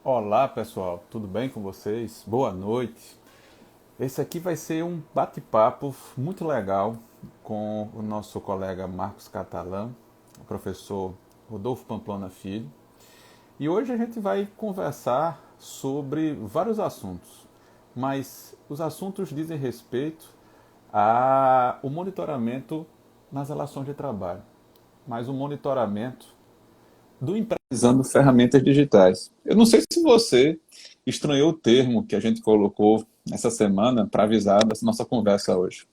Olá pessoal, tudo bem com vocês? Boa noite. Esse aqui vai ser um bate-papo muito legal com o nosso colega Marcos Catalã, o professor Rodolfo Pamplona Filho. E hoje a gente vai conversar sobre vários assuntos, mas os assuntos dizem respeito ao monitoramento nas relações de trabalho, mas o monitoramento do emprego usando ferramentas digitais. Eu não sei se você estranhou o termo que a gente colocou essa semana para avisar dessa nossa conversa hoje.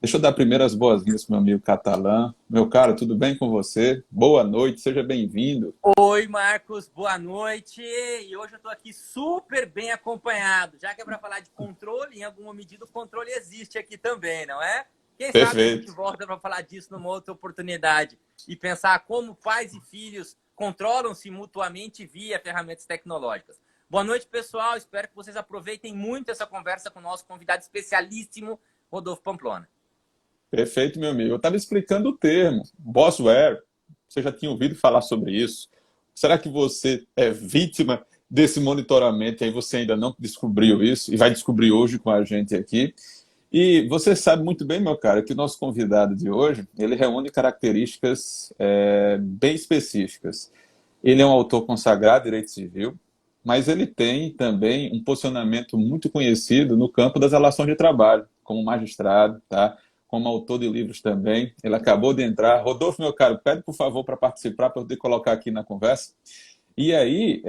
Deixa eu dar primeiro as boas-vindas para o meu amigo Catalã. Meu caro, tudo bem com você? Boa noite, seja bem-vindo. Oi, Marcos, boa noite. E hoje eu estou aqui super bem acompanhado. Já que é para falar de controle, em alguma medida o controle existe aqui também, não é? Quem sabe a gente Perfeito. volta para falar disso numa outra oportunidade e pensar como pais e filhos controlam-se mutuamente via ferramentas tecnológicas. Boa noite, pessoal. Espero que vocês aproveitem muito essa conversa com o nosso convidado especialíssimo, Rodolfo Pamplona. Perfeito, meu amigo. Eu estava explicando o termo, bossware. Você já tinha ouvido falar sobre isso? Será que você é vítima desse monitoramento e aí você ainda não descobriu isso e vai descobrir hoje com a gente aqui? E você sabe muito bem, meu cara, que o nosso convidado de hoje, ele reúne características bem específicas. Ele é um autor consagrado em direito civil, mas ele tem também um posicionamento muito conhecido no campo das relações de trabalho, como magistrado, tá? Como autor de livros também. Ele acabou de entrar. Rodolfo, meu caro, pede por favor para participar, para eu poder colocar aqui na conversa. E aí,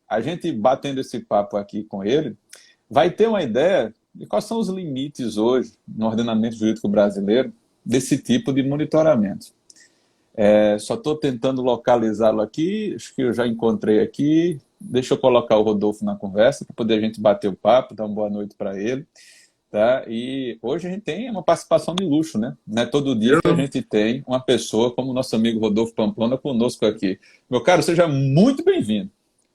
a gente batendo esse papo aqui com ele, vai ter uma ideia de quais são os limites hoje no ordenamento jurídico brasileiro desse tipo de monitoramento. Só estou tentando localizá-lo aqui, acho que eu já encontrei aqui. Deixa eu colocar o Rodolfo na conversa para poder a gente bater o papo, dar uma boa noite para ele. Tá? E hoje a gente tem uma participação de luxo, né? Não é todo dia que a Eu, gente tem uma pessoa como o nosso amigo Rodolfo Pamplona conosco aqui. Meu caro, seja muito bem-vindo.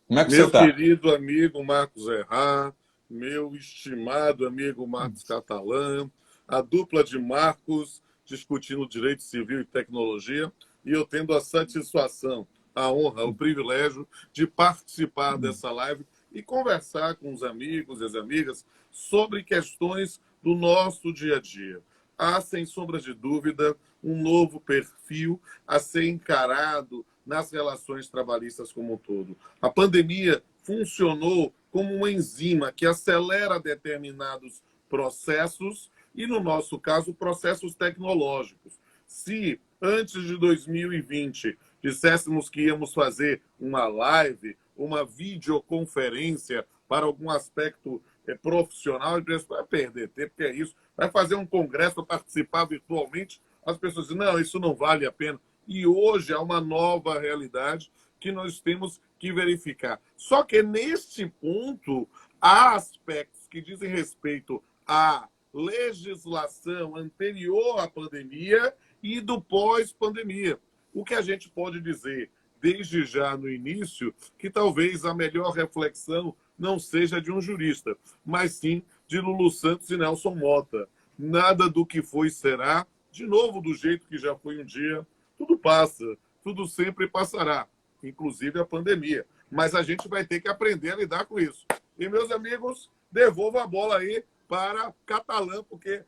Como é que você meu está? querido amigo Marcos Errar, meu estimado amigo Marcos Catalã, a dupla de Marcos discutindo direito civil e tecnologia, e eu tendo a satisfação, a honra, o privilégio de participar dessa live e conversar com os amigos e as amigas sobre questões do nosso dia a dia. Há, sem sombra de dúvida, um novo perfil a ser encarado nas relações trabalhistas como um todo. A pandemia funcionou como uma enzima que acelera determinados processos e, no nosso caso, processos tecnológicos. Se antes de 2020 disséssemos que íamos fazer uma live, uma videoconferência para algum aspecto profissional, e vai perder tempo, que é isso. Vai fazer um congresso, participar virtualmente, as pessoas dizem, não, isso não vale a pena. E hoje há uma nova realidade que nós temos que verificar. Só que neste ponto, há aspectos que dizem respeito à legislação anterior à pandemia e do pós-pandemia. O que a gente pode dizer desde já no início, que talvez a melhor reflexão não seja de um jurista, mas sim de Lulu Santos e Nelson Mota. Nada do que foi será, de novo do jeito que já foi um dia, tudo passa, tudo sempre passará, inclusive a pandemia. Mas a gente vai ter que aprender a lidar com isso. E, meus amigos, devolvo a bola aí para Catalã, porque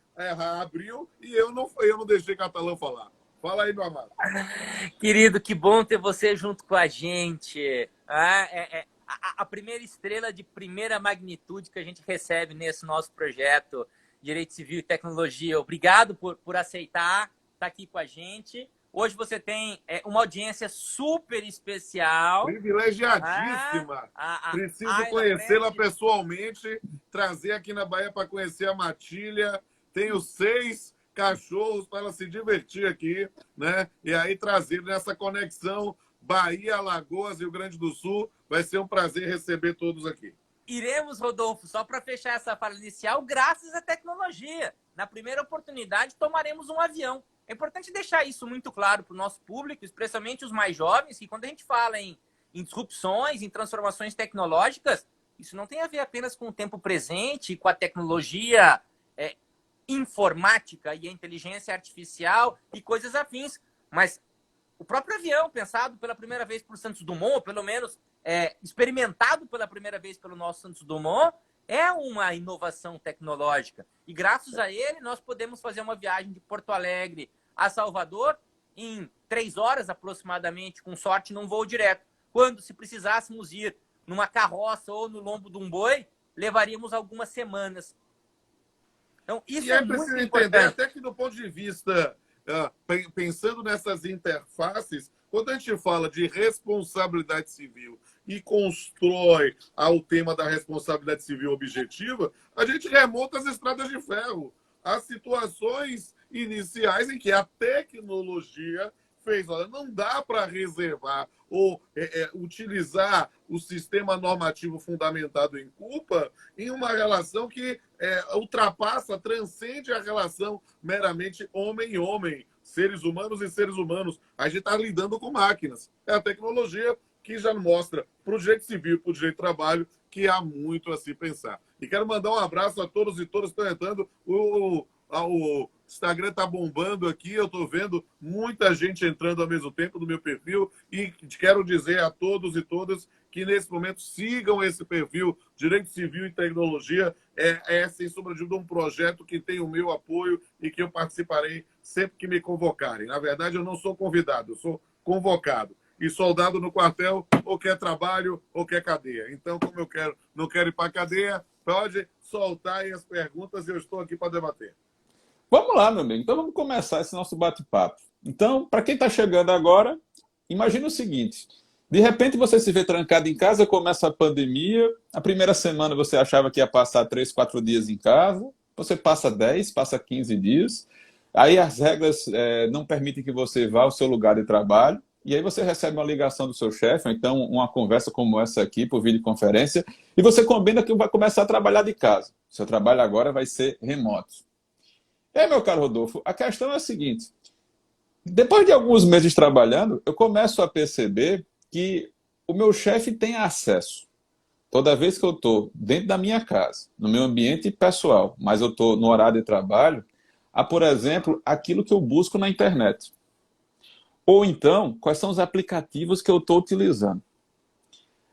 abriu e eu não deixei Catalã falar. Fala aí, meu amado. Querido, que bom ter você junto com a gente. A primeira estrela de primeira magnitude que a gente recebe nesse nosso projeto Direito Civil e Tecnologia. Obrigado por aceitar estar aqui com a gente. Hoje você tem uma audiência super especial. Privilegiadíssima. A Preciso Ayla conhecê-la Preste. pessoalmente, trazer aqui na Bahia para conhecer a Matília. Tenho 6 cachorros para ela se divertir aqui, né? E aí trazer nessa conexão Bahia, Alagoas, Rio Grande do Sul. Vai ser um prazer receber todos aqui. Iremos, Rodolfo, só para fechar essa fala inicial, graças à tecnologia. Na primeira oportunidade, tomaremos um avião. É importante deixar isso muito claro para o nosso público, especialmente os mais jovens, que quando a gente fala em disrupções, em transformações tecnológicas, isso não tem a ver apenas com o tempo presente, com a tecnologia informática e a inteligência artificial e coisas afins, mas o próprio avião, pensado pela primeira vez por Santos Dumont, ou pelo menos experimentado pela primeira vez pelo nosso Santos Dumont, é uma inovação tecnológica. E graças a ele, nós podemos fazer uma viagem de Porto Alegre a Salvador em 3 horas aproximadamente, com sorte, num voo direto. Quando, se precisássemos ir numa carroça ou no lombo de um boi, levaríamos algumas semanas. Então, isso é muito preciso importante. entender, até que do ponto de vista, pensando nessas interfaces, quando a gente fala de responsabilidade civil e constrói ao tema da responsabilidade civil objetiva, a gente remonta às estradas de ferro, às situações iniciais em que a tecnologia fez, olha, não dá para reservar ou utilizar o sistema normativo fundamentado em culpa em uma relação que ultrapassa, transcende a relação meramente homem-homem, seres humanos e seres humanos. A gente está lidando com máquinas. É a tecnologia que já mostra para o direito civil e para o direito do trabalho que há muito a se pensar. E quero mandar um abraço a todos e todas que estão entrando. O Instagram está bombando aqui, eu estou vendo muita gente entrando ao mesmo tempo no meu perfil e quero dizer a todos e todas que nesse momento sigam esse perfil Direito Civil e Tecnologia. Sem sombra de dúvida, um projeto que tem o meu apoio e que eu participarei sempre que me convocarem. Na verdade, eu não sou convidado, eu sou convocado. E soldado no quartel ou quer trabalho ou quer cadeia. Então, como eu não quero ir para a cadeia, pode soltar aí as perguntas e eu estou aqui para debater. Vamos lá, meu amigo. Então vamos começar esse nosso bate-papo. Então, para quem está chegando agora, imagina o seguinte. De repente você se vê trancado em casa, começa a pandemia, a primeira semana você achava que ia passar 3, 4 dias em casa, você passa 10, passa 15 dias, aí as regras não permitem que você vá ao seu lugar de trabalho, e aí você recebe uma ligação do seu chefe, ou então uma conversa como essa aqui, por videoconferência, e você combina que vai começar a trabalhar de casa. Seu trabalho agora vai ser remoto. E aí, meu caro Rodolfo, a questão é a seguinte. Depois de alguns meses trabalhando, eu começo a perceber que o meu chefe tem acesso. Toda vez que eu estou dentro da minha casa, no meu ambiente pessoal, mas eu estou no horário de trabalho, a, por exemplo, aquilo que eu busco na internet. Ou então, quais são os aplicativos que eu estou utilizando.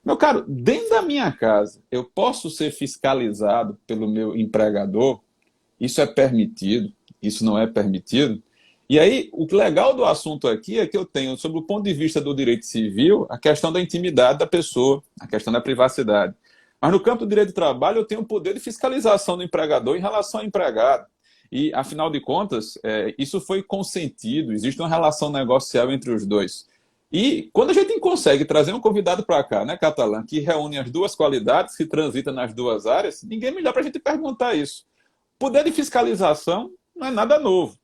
Meu caro, dentro da minha casa, eu posso ser fiscalizado pelo meu empregador? Isso é permitido? Isso não é permitido? E aí, o legal do assunto aqui é que eu tenho, sob o ponto de vista do direito civil, a questão da intimidade da pessoa, a questão da privacidade. Mas no campo do direito do trabalho, eu tenho o poder de fiscalização do empregador em relação ao empregado. E, afinal de contas, isso foi consentido, existe uma relação negocial entre os dois. E quando a gente consegue trazer um convidado para cá, né, Catalã, que reúne as duas qualidades, que transita nas duas áreas, ninguém melhor para a gente perguntar isso. Poder de fiscalização não é nada novo.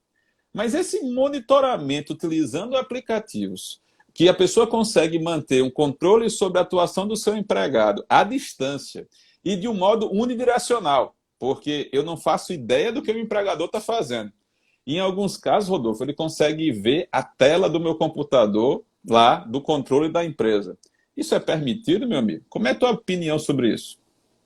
Mas esse monitoramento utilizando aplicativos, que a pessoa consegue manter um controle sobre a atuação do seu empregado à distância e de um modo unidirecional, porque eu não faço ideia do que o empregador está fazendo. E em alguns casos, Rodolfo, ele consegue ver a tela do meu computador lá do controle da empresa. Isso é permitido, meu amigo? Como é a tua opinião sobre isso?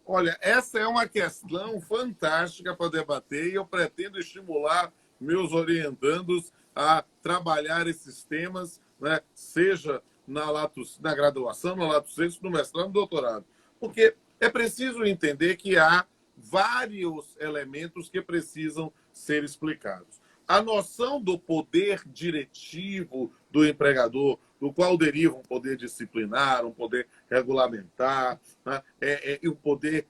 Olha, essa é uma questão fantástica para debater e eu pretendo estimular meus orientandos a trabalhar esses temas, né, seja na graduação, no lato sensu, no mestrado, no doutorado. Porque é preciso entender que há vários elementos que precisam ser explicados. A noção do poder diretivo do empregador, do qual deriva um poder disciplinar, um poder regulamentar, né? E o poder,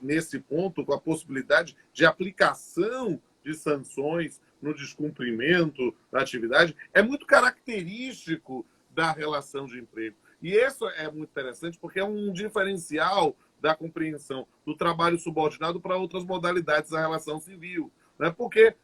nesse ponto, com a possibilidade de aplicação de sanções no descumprimento da atividade, é muito característico da relação de emprego. E isso é muito interessante porque é um diferencial da compreensão do trabalho subordinado para outras modalidades da relação civil. Né? Porque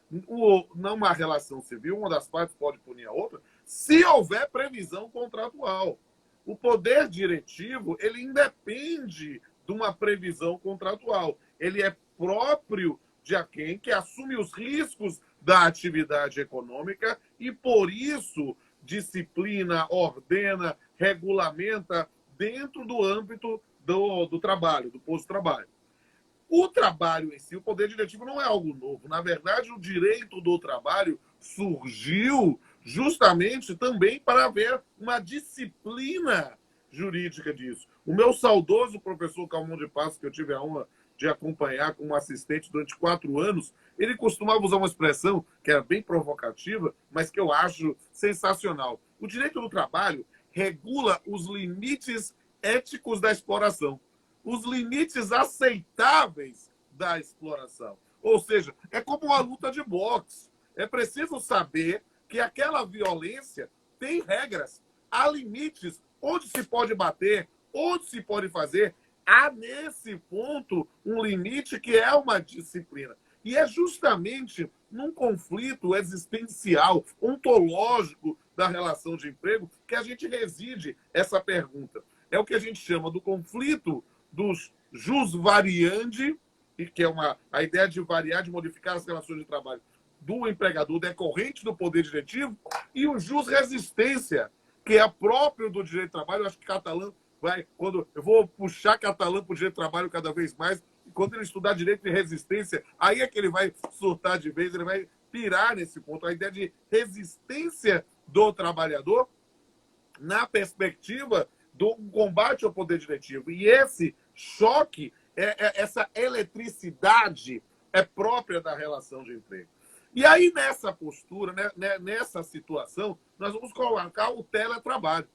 numa relação civil, uma das partes pode punir a outra se houver previsão contratual. O poder diretivo, ele independe de uma previsão contratual. Ele é próprio de quem que assume os riscos da atividade econômica e, por isso, disciplina, ordena, regulamenta dentro do âmbito do trabalho, do posto de trabalho. O trabalho em si, o poder diretivo não é algo novo. Na verdade, o direito do trabalho surgiu justamente também para haver uma disciplina jurídica disso. O meu saudoso professor Calmon de Passos, que eu tive a honra de acompanhar como assistente durante 4 anos, ele costumava usar uma expressão que era bem provocativa, mas que eu acho sensacional. O direito do trabalho regula os limites éticos da exploração, os limites aceitáveis da exploração. Ou seja, é como uma luta de boxe. É preciso saber que aquela violência tem regras, há limites, onde se pode bater, onde se pode fazer. Há, nesse ponto, um limite que é uma disciplina. E é justamente num conflito existencial, ontológico da relação de emprego que a gente reside essa pergunta. É o que a gente chama do conflito dos jus variandi, que é a ideia de variar, de modificar as relações de trabalho do empregador decorrente do poder diretivo, e o jus resistência, que é próprio do direito do trabalho. Eu acho que Catalã eu vou puxar Catalã para o direito do trabalho cada vez mais, e quando ele estudar direito de resistência, aí é que ele vai surtar de vez, ele vai pirar nesse ponto, a ideia de resistência do trabalhador na perspectiva do combate ao poder diretivo. E esse choque, essa eletricidade é própria da relação de emprego. E aí, nessa postura, nessa situação, nós vamos colocar o teletrabalho.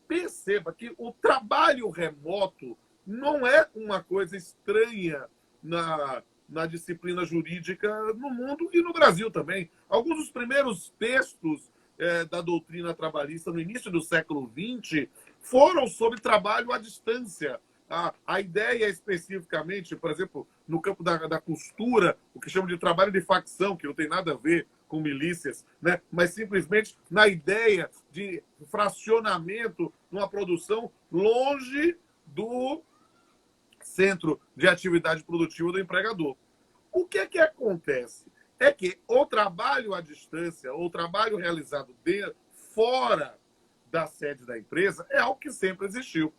Perceba que o trabalho remoto não é uma coisa estranha na disciplina jurídica no mundo e no Brasil também. Alguns dos primeiros textos da doutrina trabalhista no início do século XX foram sobre trabalho à distância. A ideia especificamente, por exemplo, no campo da costura, o que chamam de trabalho de facção, que não tem nada a ver com milícias, né? Mas simplesmente na ideia de fracionamento numa produção longe do centro de atividade produtiva do empregador. O que é que acontece? É que o trabalho à distância, ou o trabalho realizado fora da sede da empresa, é algo que sempre existiu.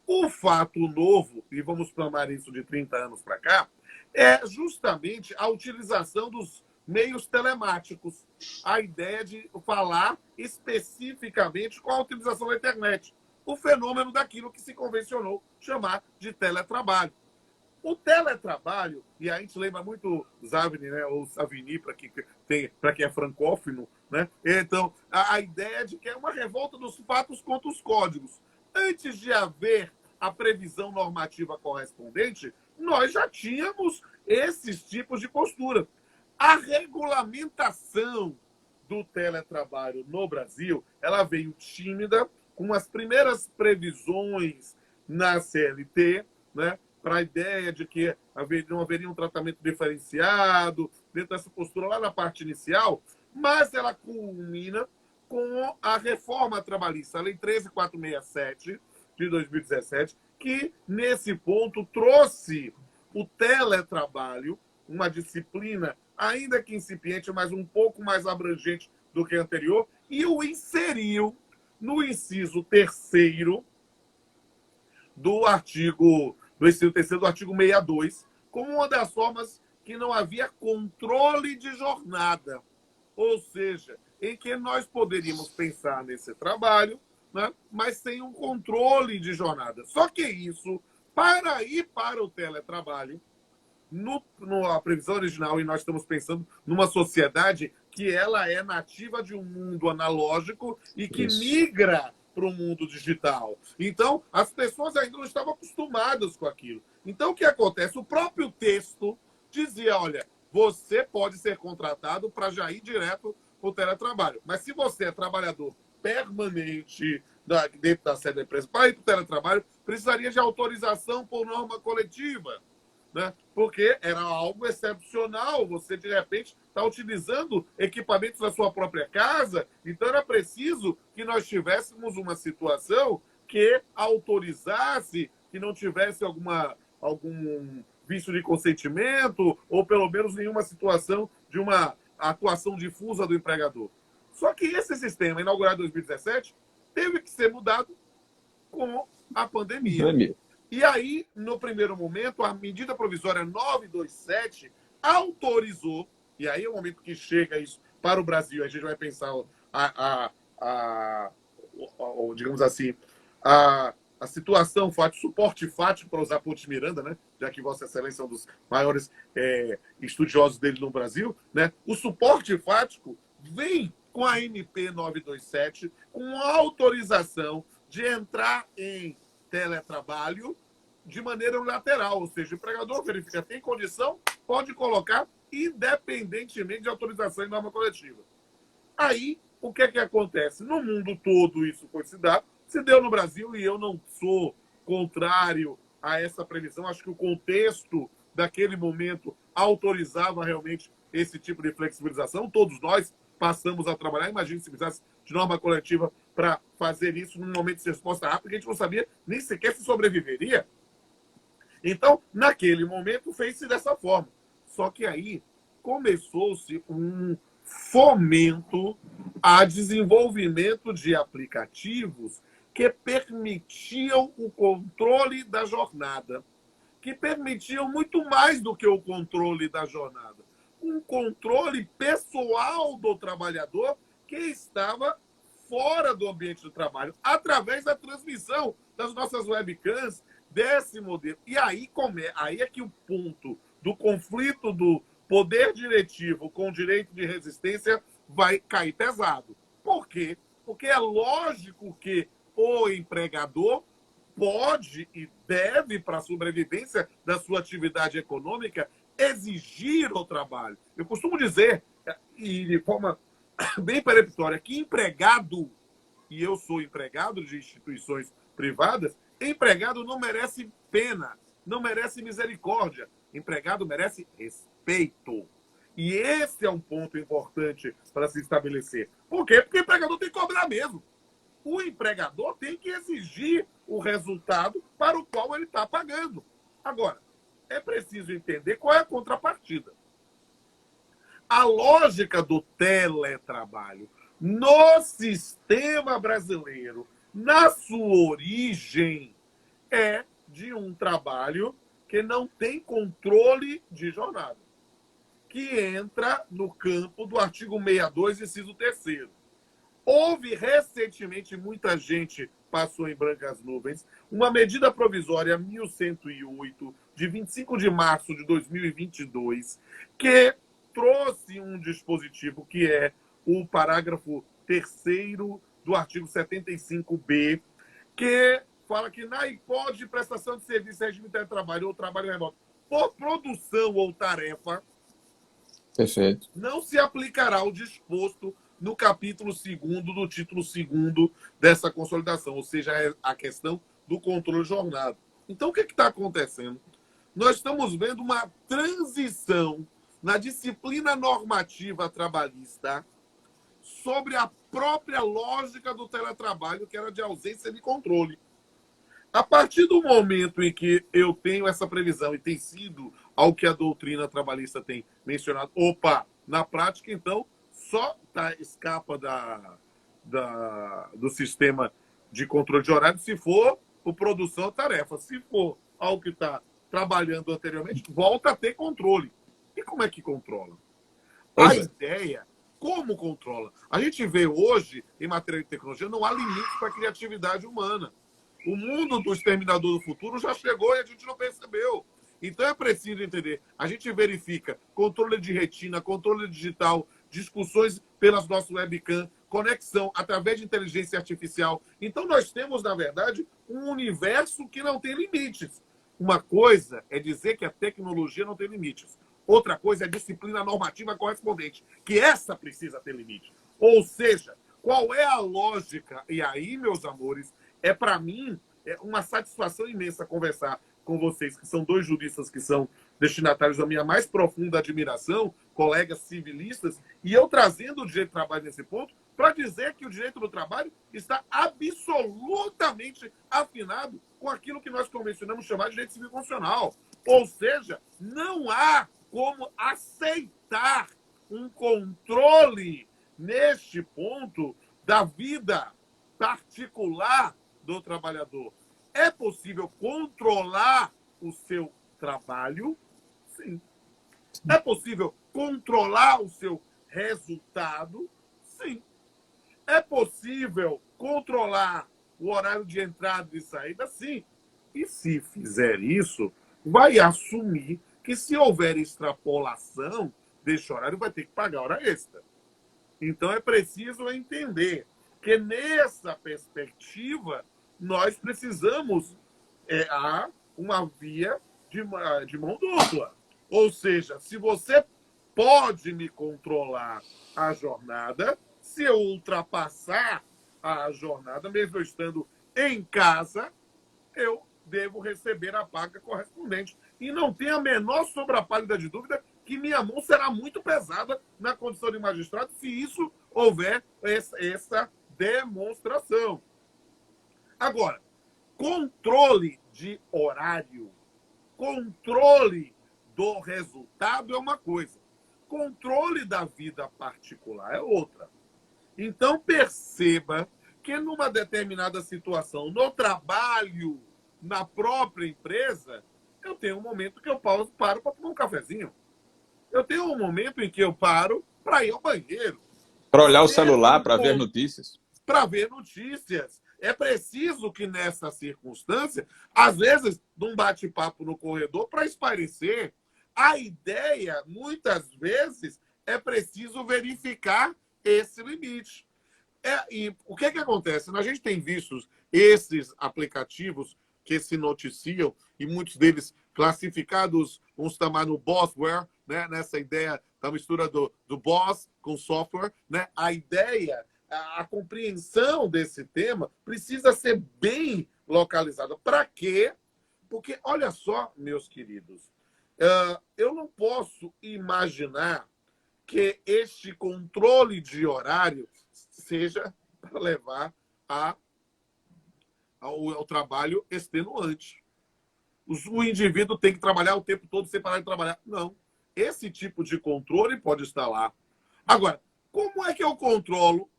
O fato novo, e vamos chamar isso de 30 anos para cá, é justamente a utilização dos meios telemáticos. A ideia de falar especificamente com a utilização da internet. O fenômeno daquilo que se convencionou chamar de teletrabalho. O teletrabalho, e a gente lembra muito Zavini, né, ou Savini, para quem é francófono, né? Então, a ideia de que é uma revolta dos fatos contra os códigos. Antes de haver a previsão normativa correspondente, nós já tínhamos esses tipos de postura. A regulamentação do teletrabalho no Brasil, ela veio tímida, com as primeiras previsões na CLT, né, para a ideia de que não haveria um tratamento diferenciado, dentro dessa postura lá na parte inicial, mas ela culmina com a reforma trabalhista, a Lei 13.467, de 2017, que, nesse ponto, trouxe o teletrabalho, uma disciplina ainda que incipiente, mas um pouco mais abrangente do que a anterior, e o inseriu no inciso 3º do artigo 62, como uma das formas que não havia controle de jornada. Ou seja, em que nós poderíamos pensar nesse trabalho, né, mas sem um controle de jornada. Só que isso, para ir para o teletrabalho, a previsão original, e nós estamos pensando numa sociedade que ela é nativa de um mundo analógico e que migra para o mundo digital. Então, as pessoas ainda não estavam acostumadas com aquilo. Então, o que acontece? O próprio texto dizia, olha, você pode ser contratado para já ir direto para o teletrabalho. Mas se você é trabalhador permanente dentro da sede da empresa para ir para o teletrabalho, precisaria de autorização por norma coletiva, né? Porque era algo excepcional. Você, de repente, está utilizando equipamentos da sua própria casa. Então, era preciso que nós tivéssemos uma situação que autorizasse, que não tivesse algum vício de consentimento, ou pelo menos nenhuma situação de uma atuação difusa do empregador. Só que esse sistema, inaugurado em 2017, teve que ser mudado com a pandemia. E aí, no primeiro momento, a medida provisória 927 autorizou, e aí é o momento que chega isso para o Brasil, a gente vai pensar digamos assim, a situação fática, suporte fático, para usar Ponte Miranda, né? Já que Vossa Excelência é um dos maiores estudiosos dele no Brasil, né? O suporte fático vem com a MP 927, com autorização de entrar em teletrabalho de maneira unilateral, ou seja, o empregador verifica, tem condição, pode colocar, independentemente de autorização em norma coletiva. Aí, o que é que acontece? No mundo todo isso foi se deu no Brasil, e eu não sou contrário a essa previsão. Acho que o contexto daquele momento autorizava realmente esse tipo de flexibilização. Todos nós passamos a trabalhar. Imagine se precisasse de norma coletiva para fazer isso num momento de resposta rápida, que a gente não sabia nem sequer se sobreviveria. Então, naquele momento, fez-se dessa forma. Só que aí começou-se um fomento a desenvolvimento de aplicativos que permitiam o controle da jornada, que permitiam muito mais do que o controle da jornada, um controle pessoal do trabalhador que estava fora do ambiente do trabalho, através da transmissão das nossas webcams desse modelo. E aí é que o ponto do conflito do poder diretivo com o direito de resistência vai cair pesado. Por quê? Porque é lógico que o empregador pode e deve, para a sobrevivência da sua atividade econômica, exigir o trabalho. Eu costumo dizer, e de forma bem peremptória, que empregado, e eu sou empregado de instituições privadas, empregado não merece pena, não merece misericórdia. Empregado merece respeito. E esse é um ponto importante para se estabelecer. Por quê? Porque o empregador tem que cobrar mesmo. O empregador tem que exigir o resultado para o qual ele está pagando. Agora, é preciso entender qual é a contrapartida. A lógica do teletrabalho no sistema brasileiro, na sua origem, é de um trabalho que não tem controle de jornada, que entra no campo do artigo 62, inciso 3º. Houve recentemente, muita gente passou em brancas nuvens, uma medida provisória 1108, de 25 de março de 2022, que trouxe um dispositivo que é o parágrafo 3º do artigo 75B, que fala que na hipótese de prestação de serviço, regime de trabalho ou trabalho remoto, por produção ou tarefa, Perfeito. não se aplicará o disposto no capítulo 2º do título 2º dessa consolidação, ou seja, a questão do controle de jornada. Então, o que está acontecendo? Nós estamos vendo uma transição na disciplina normativa trabalhista sobre a própria lógica do teletrabalho, que era de ausência de controle. A partir do momento em que eu tenho essa previsão, e tem sido ao que a doutrina trabalhista tem mencionado, na prática, então, só escapa do sistema de controle de horário se for por produção ou tarefa. Se for algo que está trabalhando anteriormente, volta a ter controle. E como é que controla? A ideia, como controla? A gente vê hoje, em matéria de tecnologia, não há limite para a criatividade humana. O mundo do exterminador do futuro já chegou e a gente não percebeu. Então é preciso entender. A gente verifica controle de retina, controle digital, discussões pelas nossas webcams, conexão através de inteligência artificial. Então nós temos, na verdade, um universo que não tem limites. Uma coisa é dizer que a tecnologia não tem limites. Outra coisa é a disciplina normativa correspondente, que essa precisa ter limite. Ou seja, qual é a lógica? E aí, meus amores, para mim, é uma satisfação imensa conversar com vocês, que são dois juristas que são destinatários da minha mais profunda admiração, colegas civilistas, e eu trazendo o direito do trabalho nesse ponto, para dizer que o direito do trabalho está absolutamente afinado com aquilo que nós convencionamos chamar de direito civil constitucional. Ou seja, não há como aceitar um controle neste ponto da vida particular do trabalhador. É possível controlar o seu trabalho? Sim. É possível controlar o seu resultado? Sim. É possível controlar o horário de entrada e saída, sim. E se fizer isso, vai assumir que se houver extrapolação desse horário, vai ter que pagar hora extra. Então é preciso entender que nessa perspectiva nós precisamos há uma via de mão dupla. Ou seja, se você pode me controlar a jornada, se eu ultrapassar a jornada, mesmo eu estando em casa, eu devo receber a paga correspondente. E não tem a menor sobrapálida de dúvida que minha mão será muito pesada na condição de magistrado se isso houver essa demonstração. Agora, controle de horário, controle do resultado é uma coisa. Controle da vida particular é outra. Então, perceba que numa determinada situação, no trabalho, na própria empresa, eu tenho um momento que eu paro para tomar um cafezinho. Eu tenho um momento em que eu paro para ir ao banheiro. Para olhar o celular, para ver notícias. Para ver notícias. É preciso que nessa circunstância, às vezes, num bate-papo no corredor, para espairecer, a ideia, muitas vezes, é preciso verificar esse limite. E o que acontece? A gente tem visto esses aplicativos que se noticiam, e muitos deles classificados, uns estão no Bossware, né? Nessa ideia da mistura do boss com software. Né? A ideia, a compreensão desse tema precisa ser bem localizada. Para quê? Porque, olha só, meus queridos, eu não posso imaginar que este controle de horário seja para levar ao trabalho extenuante. O indivíduo tem que trabalhar o tempo todo sem parar de trabalhar. Não. Esse tipo de controle pode estar lá. Agora, como é que eu controlo?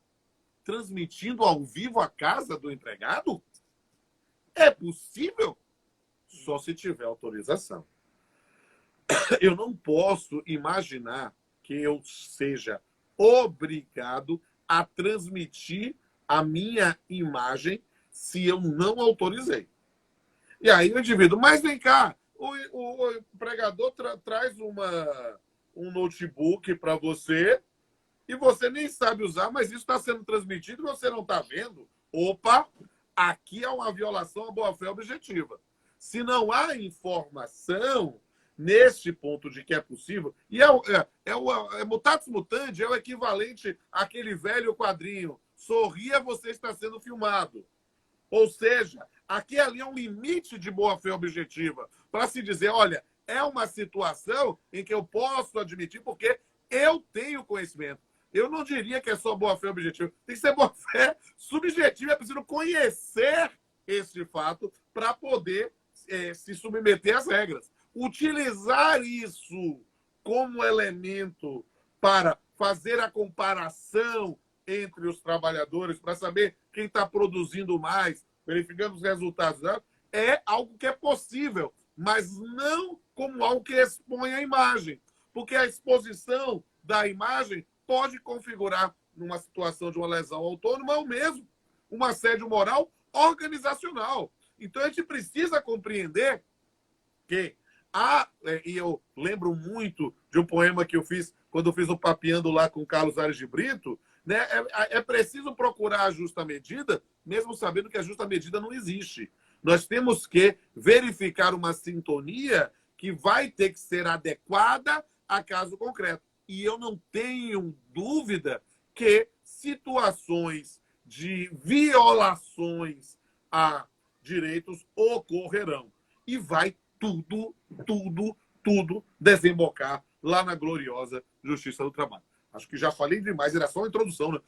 Transmitindo ao vivo a casa do empregado? É possível? Só se tiver autorização. Eu não posso imaginar que eu seja obrigado a transmitir a minha imagem se eu não autorizei. E aí o indivíduo, mas vem cá, o empregador traz um notebook para você e você nem sabe usar, mas isso está sendo transmitido e você não está vendo. Opa, aqui há uma violação à boa-fé objetiva. Se não há informação neste ponto de que é possível, e mutatis mutandis, é o equivalente àquele velho quadrinho, sorria, você está sendo filmado. Ou seja, aqui ali é um limite de boa-fé objetiva para se dizer, olha, é uma situação em que eu posso admitir porque eu tenho conhecimento. Eu não diria que é só boa-fé objetiva. Tem que ser boa-fé subjetiva. É preciso conhecer esse fato para poder se submeter às regras. Utilizar isso como elemento para fazer a comparação entre os trabalhadores, para saber quem está produzindo mais, verificando os resultados, é algo que é possível, mas não como algo que expõe a imagem. Porque a exposição da imagem pode configurar, numa situação de uma lesão autônoma, ou mesmo um assédio moral organizacional. Então, a gente precisa compreender que e eu lembro muito de um poema que eu fiz quando eu fiz o Papeando lá com Carlos Aires de Brito, né? É preciso procurar a justa medida, mesmo sabendo que a justa medida não existe. Nós temos que verificar uma sintonia que vai ter que ser adequada a caso concreto. E eu não tenho dúvida que situações de violações a direitos ocorrerão. E vai tudo desembocar lá na gloriosa Justiça do Trabalho. Acho que já falei demais, era só uma introdução, né?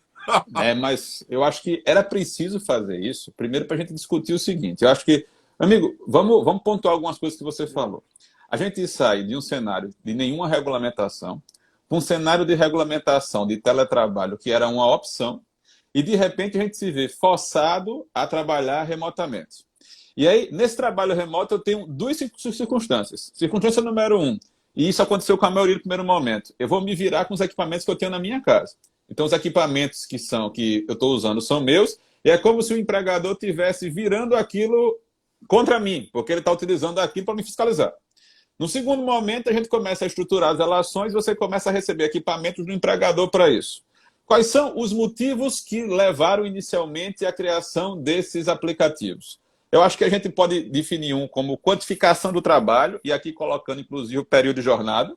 Mas eu acho que era preciso fazer isso, primeiro para a gente discutir o seguinte. Eu acho que, amigo, vamos pontuar algumas coisas que você falou. A gente sai de um cenário de nenhuma regulamentação para um cenário de regulamentação de teletrabalho, que era uma opção, e de repente a gente se vê forçado a trabalhar remotamente. E aí, nesse trabalho remoto, eu tenho duas circunstâncias. Circunstância número 1, e isso aconteceu com a maioria no primeiro momento, eu vou me virar com os equipamentos que eu tenho na minha casa. Então, os equipamentos que eu estou usando são meus, E é como se o empregador estivesse virando aquilo contra mim, porque ele está utilizando aquilo para me fiscalizar. No segundo momento, a gente começa a estruturar as relações e você começa a receber equipamentos do empregador para isso. Quais são os motivos que levaram inicialmente à criação desses aplicativos? Eu acho que a gente pode definir um como quantificação do trabalho, e aqui colocando inclusive o período de jornada,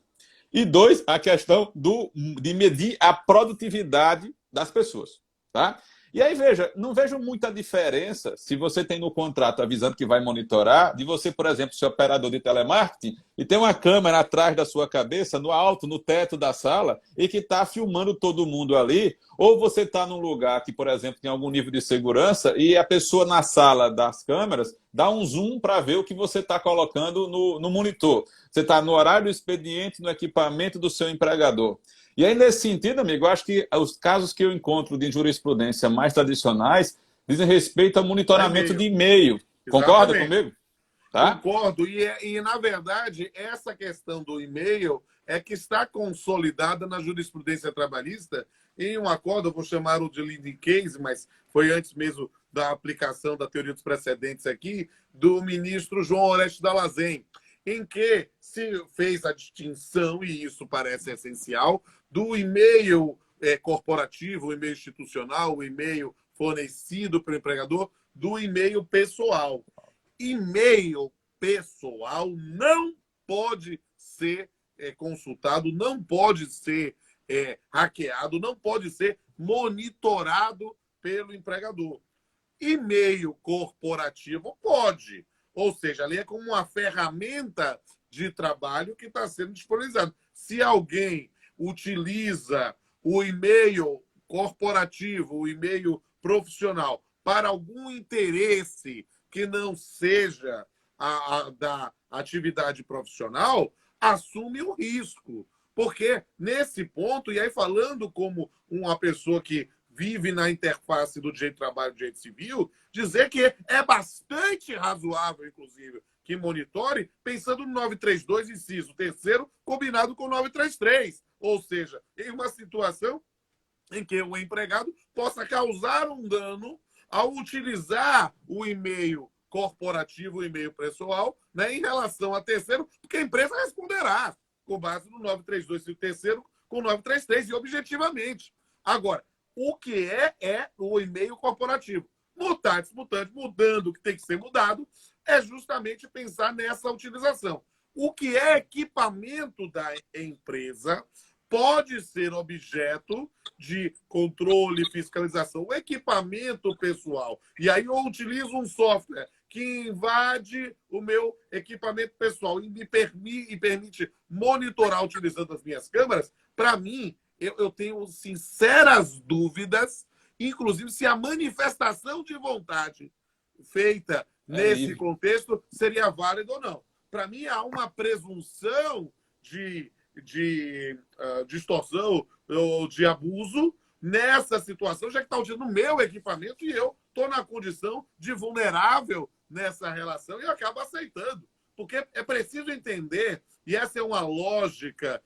e dois, a questão de medir a produtividade das pessoas. Tá? E aí, veja, não vejo muita diferença se você tem no contrato avisando que vai monitorar, de você, por exemplo, ser operador de telemarketing e tem uma câmera atrás da sua cabeça, no alto, no teto da sala, e que está filmando todo mundo ali, ou você está num lugar que, por exemplo, tem algum nível de segurança e a pessoa na sala das câmeras dá um zoom para ver o que você está colocando no monitor. Você está no horário do expediente, no equipamento do seu empregador. E aí, nesse sentido, amigo, eu acho que os casos que eu encontro de jurisprudência mais tradicionais dizem respeito ao monitoramento de e-mail. Concorda comigo? Tá? Concordo. Na verdade, essa questão do e-mail é que está consolidada na jurisprudência trabalhista em um acordo, eu vou chamar o de leading case, mas foi antes mesmo da aplicação da teoria dos precedentes aqui, do ministro João Oreste Dallazen, em que se fez a distinção, e isso parece essencial, do e-mail corporativo, o e-mail institucional, o e-mail fornecido pelo empregador, do e-mail pessoal. E-mail pessoal não pode ser consultado, não pode ser hackeado, não pode ser monitorado pelo empregador. E-mail corporativo pode. Ou seja, ali é como uma ferramenta de trabalho que está sendo disponibilizada. Se alguém utiliza o e-mail corporativo, o e-mail profissional, para algum interesse que não seja da atividade profissional, assume o risco. Porque nesse ponto, e aí falando como uma pessoa que vive na interface do direito do trabalho e do direito civil, dizer que é bastante razoável, inclusive, que monitore, pensando no 932, inciso terceiro, combinado com o 933. Ou seja, em uma situação em que o empregado possa causar um dano ao utilizar o e-mail corporativo, o e-mail pessoal, né, em relação a terceiro, porque a empresa responderá com base no 932 e o terceiro com o 933, e objetivamente. Agora, o que é o e-mail corporativo? Mutatis mutandis, mudando o que tem que ser mudado, é justamente pensar nessa utilização. O que é equipamento da empresa pode ser objeto de controle e fiscalização. O equipamento pessoal. E aí eu utilizo um software que invade o meu equipamento pessoal e me permite monitorar utilizando as minhas câmeras. Para mim, eu tenho sinceras dúvidas, inclusive se a manifestação de vontade feita nesse contexto seria válida ou não. Para mim, há uma presunção de distorção ou de abuso nessa situação, já que está utilizando o meu equipamento e eu estou na condição de vulnerável nessa relação e eu acabo aceitando. Porque é preciso entender, e essa é uma lógica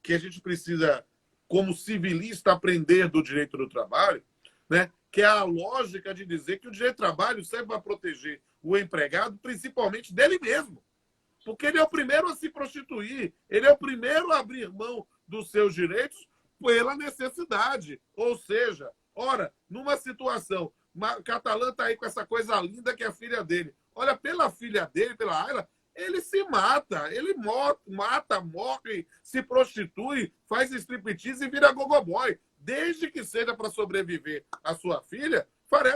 que a gente precisa, como civilista, aprender do direito do trabalho, né? Que é a lógica de dizer que o direito do trabalho serve para proteger o empregado, principalmente dele mesmo. Porque ele é o primeiro a se prostituir, ele é o primeiro a abrir mão dos seus direitos pela necessidade. Ou seja, ora, numa situação, Catalã está aí com essa coisa linda que é a filha dele. Olha, pela filha dele, pela Ayla, ele se mata, ele mata, morre, se prostitui, faz striptease e vira gogoboy. Desde que seja para sobreviver a sua filha,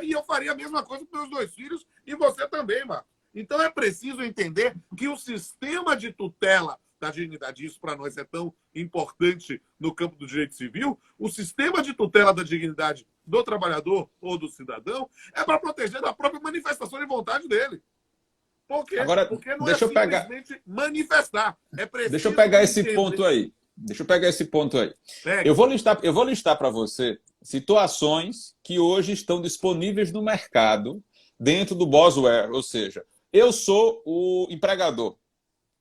e eu faria a mesma coisa com meus 2 filhos e você também, Marcos. Então é preciso entender que o sistema de tutela da dignidade, isso para nós é tão importante no campo do direito civil, o sistema de tutela da dignidade do trabalhador ou do cidadão é para proteger da própria manifestação de vontade dele. Por quê? Agora, porque não é simplesmente manifestar. É preciso deixa eu pegar esse ponto aí. Eu vou listar para você situações que hoje estão disponíveis no mercado dentro do Bossware, ou seja, eu sou o empregador.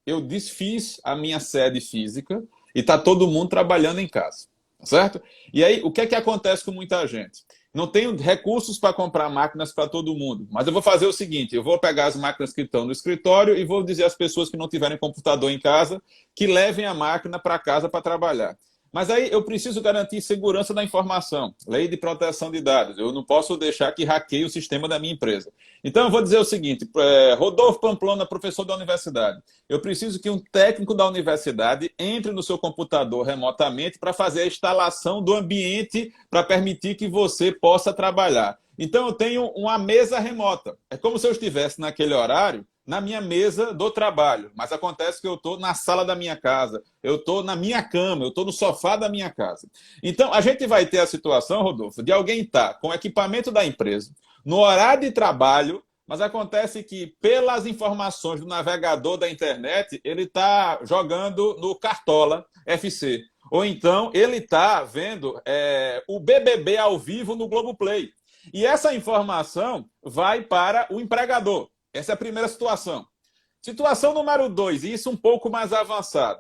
Eu desfiz a minha sede física e está todo mundo trabalhando em casa. Certo? E aí, o que é que acontece com muita gente? Não tenho recursos para comprar máquinas para todo mundo, mas eu vou fazer o seguinte, eu vou pegar as máquinas que estão no escritório e vou dizer às pessoas que não tiverem computador em casa que levem a máquina para casa para trabalhar. Mas aí eu preciso garantir segurança da informação, lei de proteção de dados. Eu não posso deixar que hackeie o sistema da minha empresa. Então eu vou dizer o seguinte, Rodolfo Pamplona, professor da universidade, eu preciso que um técnico da universidade entre no seu computador remotamente para fazer a instalação do ambiente para permitir que você possa trabalhar. Então eu tenho uma mesa remota. É como se eu estivesse naquele horário na minha mesa do trabalho, mas acontece que eu estou na sala da minha casa, eu estou na minha cama, eu estou no sofá da minha casa. Então, a gente vai ter a situação, Rodolfo, de alguém estar com o equipamento da empresa, no horário de trabalho, mas acontece que, pelas informações do navegador da internet, ele está jogando no Cartola FC. Ou então, ele está vendo o BBB ao vivo no Globoplay. E essa informação vai para o empregador. Essa é a primeira situação. Situação número 2, e isso um pouco mais avançado.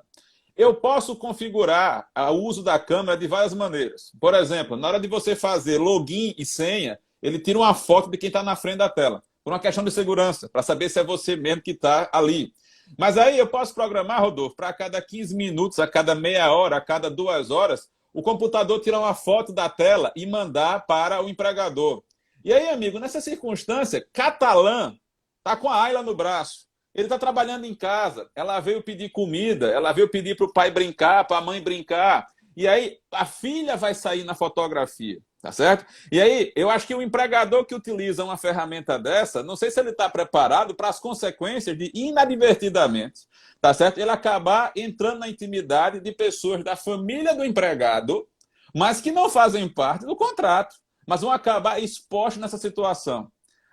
Eu posso configurar o uso da câmera de várias maneiras. Por exemplo, na hora de você fazer login e senha, ele tira uma foto de quem está na frente da tela, por uma questão de segurança, para saber se é você mesmo que está ali. Mas aí eu posso programar, Rodolfo, para a cada 15 minutos, a cada meia hora, a cada 2 horas, o computador tirar uma foto da tela e mandar para o empregador. E aí, amigo, nessa circunstância, Catalã está com a Ayla no braço. Ele está trabalhando em casa. Ela veio pedir comida, ela veio pedir para o pai brincar, para a mãe brincar. E aí a filha vai sair na fotografia, tá certo? E aí eu acho que o empregador que utiliza uma ferramenta dessa, não sei se ele está preparado para as consequências de inadvertidamente, tá certo? Ele acabar entrando na intimidade de pessoas da família do empregado, mas que não fazem parte do contrato, mas vão acabar expostos nessa situação.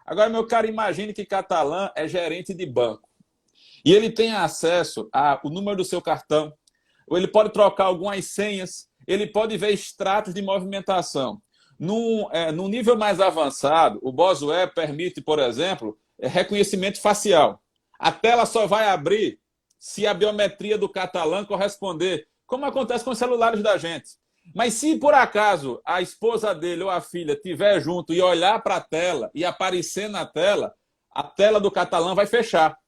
Agora, meu caro, imagine que Catalã é gerente de banco e ele tem acesso ao número do seu cartão, ou ele pode trocar algumas senhas, ele pode ver extratos de movimentação. Num nível mais avançado, o BOSWeb permite, por exemplo, reconhecimento facial. A tela só vai abrir se a biometria do Catalã corresponder, como acontece com os celulares da gente. Mas se por acaso a esposa dele ou a filha estiver junto e olhar para a tela e aparecer na tela, a tela do Catalã vai fechar.